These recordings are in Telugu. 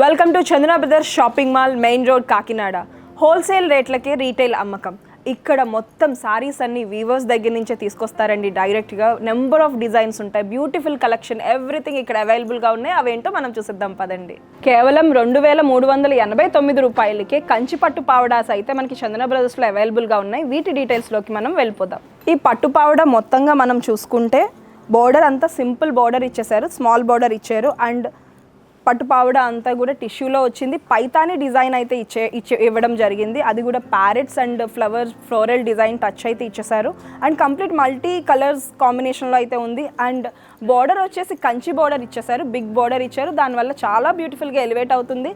Welcome to Chandana brothers shopping mall main road Kakinada. Wholesale రేట్లకే రీటైల్ అమ్మకం. ఇక్కడ మొత్తం సారీస్ అన్ని వీవర్స్ దగ్గర నుంచే తీసుకొస్తారండి డైరెక్ట్గా. నెంబర్ ఆఫ్ డిజైన్స్ ఉంటాయి, బ్యూటిఫుల్ కలెక్షన్, ఎవ్రీథింగ్ ఇక్కడ అవైలబుల్గా ఉన్నాయి. అవేంటో మనం చూసిద్దాం పదండి. కేవలం 2389 రూపాయలకే కంచి పట్టు పావడాస్ అయితే మనకి చందన బ్రదర్స్లో అవైలబుల్గా ఉన్నాయి. వీటి డీటెయిల్స్లోకి మనం వెళ్ళిపోదాం. ఈ పట్టు పావడ మొత్తంగా మనం చూసుకుంటే బోర్డర్ అంతా సింపుల్ బోర్డర్ ఇచ్చేసారు, స్మాల్ బోర్డర్ ఇచ్చారు. అండ్ పట్టు పావడ అంతా కూడా టిష్యూలో వచ్చింది. పైతాని డిజైన్ అయితే ఇవ్వడం జరిగింది. అది కూడా parrots and flowers floral design touch అయితే ఇచ్చేసారు. అండ్ కంప్లీట్ మల్టీ కలర్స్ కాంబినేషన్లో అయితే ఉంది. అండ్ బోర్డర్ వచ్చేసి కంచి బోర్డర్ ఇచ్చేసారు, బిగ్ బోర్డర్ ఇచ్చారు. దానివల్ల చాలా బ్యూటిఫుల్గా ఎలివేట్ అవుతుంది.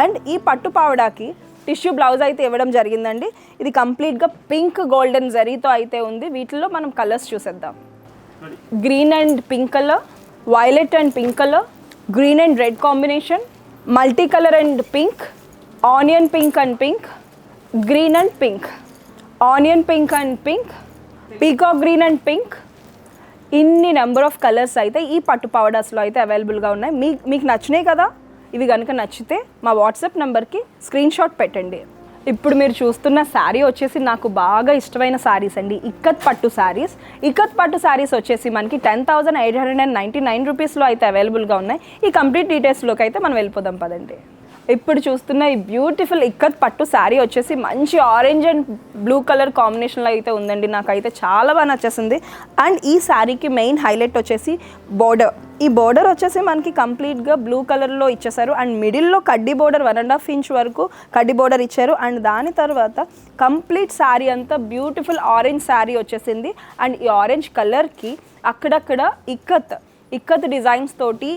అండ్ ఈ పట్టు పావడాకి టిష్యూ బ్లౌజ్ అయితే ఇవ్వడం జరిగిందండి. ఇది కంప్లీట్గా పింక్ గోల్డెన్ జరీతో అయితే ఉంది. వీటిల్లో మనం కలర్స్ చూసేద్దాం. Green and pink colour, violet and pink colour, green and red combination, multicolor and pink, onion pink and pink, green and pink, onion pink and pink, peacock green and pink. ఇన్ని నెంబర్ ఆఫ్ కలర్స్ అయితే ఈ పట్టు పౌడర్స్లో అయితే అవైలబుల్గా ఉన్నాయి. మీకు నచ్చినాయి కదా. ఇవి కనుక నచ్చితే మా వాట్సాప్ నెంబర్కి స్క్రీన్ షాట్ పెట్టండి. ఇప్పుడు మీరు చూస్తున్న శారీ వచ్చేసి నాకు బాగా ఇష్టమైన శారీస్ అండి, ఇక్కత్ పట్టు శారీస్. ఇక్కత్ పట్టు శారీస్ వచ్చేసి మనకి 10,899 రూపీస్లో అయితే అవైలబుల్గా ఉన్నాయి. ఈ కంప్లీట్ డీటెయిల్స్లోకి అయితే మనం వెళ్ళిపోదాం పదండి. ఇప్పుడు చూస్తున్న ఈ బ్యూటిఫుల్ ఇక్కత్ పట్టు శారీ వచ్చేసి మంచి ఆరెంజ్ అండ్ బ్లూ కలర్ కాంబినేషన్లో అయితే ఉందండి. నాకైతే చాలా బాగా నచ్చేసింది. అండ్ ఈ శారీకి మెయిన్ హైలైట్ వచ్చేసి బోర్డర్. ఈ బోర్డర్ వచ్చేసి మనకి కంప్లీట్గా బ్లూ కలర్లో ఇచ్చేసారు. అండ్ మిడిల్లో కడ్డీ బోర్డర్ 1.5 ఇంచ్ వరకు కడ్డీ బోర్డర్ ఇచ్చారు. అండ్ దాని తర్వాత కంప్లీట్ శారీ అంతా బ్యూటిఫుల్ ఆరెంజ్ శారీ వచ్చేసింది. అండ్ ఈ ఆరెంజ్ కలర్కి అక్కడక్కడ ఇక్కత్ డిజైన్స్ తోటి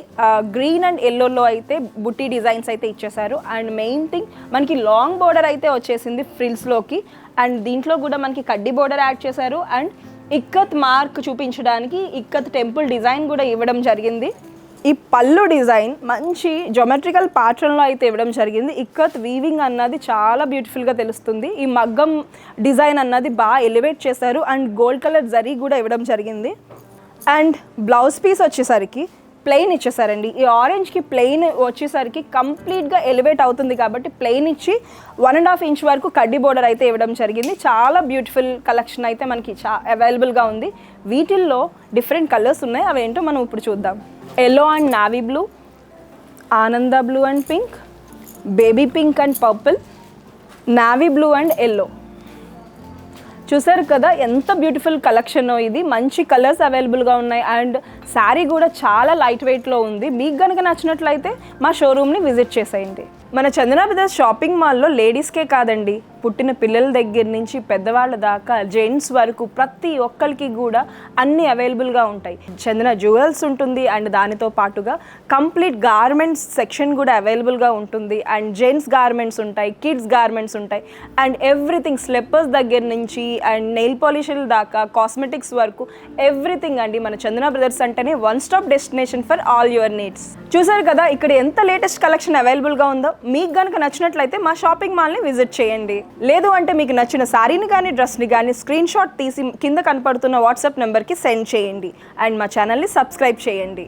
గ్రీన్ అండ్ ఎల్లోలో అయితే బుట్టి డిజైన్స్ అయితే ఇచ్చేసారు. అండ్ మెయిన్ థింగ్ మనకి లాంగ్ బోర్డర్ అయితే వచ్చేసింది ఫ్రిల్స్లోకి. అండ్ దీంట్లో కూడా మనకి కడ్డీ బోర్డర్ యాడ్ చేశారు. అండ్ ఇక్కత్ మార్క్ చూపించడానికి ఇక్కత్ టెంపుల్ డిజైన్ కూడా ఇవ్వడం జరిగింది. ఈ పళ్ళు డిజైన్ మంచి జోమెట్రికల్ ప్యాటర్న్లో అయితే ఇవ్వడం జరిగింది. ఇక్కత్ వీవింగ్ అన్నది చాలా బ్యూటిఫుల్గా తెలుస్తుంది. ఈ మగ్గం డిజైన్ అన్నది బాగా ఎలివేట్ చేశారు. అండ్ గోల్డ్ కలర్ జరీ కూడా ఇవ్వడం జరిగింది. అండ్ బ్లౌజ్ పీస్ వచ్చేసరికి ప్లెయిన్ ఇచ్చేసారండి. ఈ ఆరెంజ్కి ప్లెయిన్ వచ్చేసరికి కంప్లీట్గా ఎలివేట్ అవుతుంది కాబట్టి ప్లెయిన్ ఇచ్చి 1.5 ఇంచ్ వరకు కడ్డీ బోర్డర్ అయితే ఇవ్వడం జరిగింది. చాలా బ్యూటిఫుల్ కలెక్షన్ అయితే మనకి అవైలబుల్గా ఉంది. వీటిల్లో డిఫరెంట్ కలర్స్ ఉన్నాయి, అవేంటో మనం ఇప్పుడు చూద్దాం. ఎల్లో అండ్ నావీ బ్లూ, ఆనంద blue and pink, baby pink and purple, navy blue and yellow. చూసారు కదా ఎంత బ్యూటిఫుల్ కలెక్షన్. ఇది మంచి కలర్స్ అవైలబుల్గా ఉన్నాయి. అండ్ శారీ కూడా చాలా లైట్ వెయిట్లో ఉంది. మీకు కనుక నచ్చినట్లయితే మా షోరూమ్ని విజిట్ చేసేయండి. మన చందన బ్రదర్స్ షాపింగ్ మాల్లో లేడీస్కే కాదండి, పుట్టిన పిల్లల దగ్గర నుంచి పెద్దవాళ్ళ దాకా జెంట్స్ వరకు ప్రతి ఒక్కరికి కూడా అన్నీ అవైలబుల్గా ఉంటాయి. చందన జ్యువెల్స్ ఉంటుంది. అండ్ దానితో పాటుగా కంప్లీట్ గార్మెంట్స్ సెక్షన్ కూడా అవైలబుల్గా ఉంటుంది. అండ్ జెంట్స్ గార్మెంట్స్ ఉంటాయి, కిడ్స్ గార్మెంట్స్ ఉంటాయి. అండ్ ఎవ్రీథింగ్ స్లిప్పర్స్ దగ్గర నుంచి అండ్ నెయిల్ పాలిష్ల దాకా కాస్మెటిక్స్ వరకు ఎవ్రీథింగ్ అండి. మన చందన బ్రదర్స్ అంటేనే one stop destination for all your needs. చూసారు కదా ఇక్కడ ఎంత లేటెస్ట్ కలెక్షన్ అవైలబుల్గా ఉందో. మీకు కనుక నచ్చినట్లయితే మా షాపింగ్ మాల్ని విజిట్ చేయండి. లేదు అంటే మీకు నచ్చిన శారీని కానీ డ్రెస్ని కానీ స్క్రీన్ షాట్ తీసి కింద కనపడుతున్న వాట్సాప్ నెంబర్కి సెండ్ చేయండి. అండ్ మా ఛానల్ని సబ్స్క్రైబ్ చేయండి.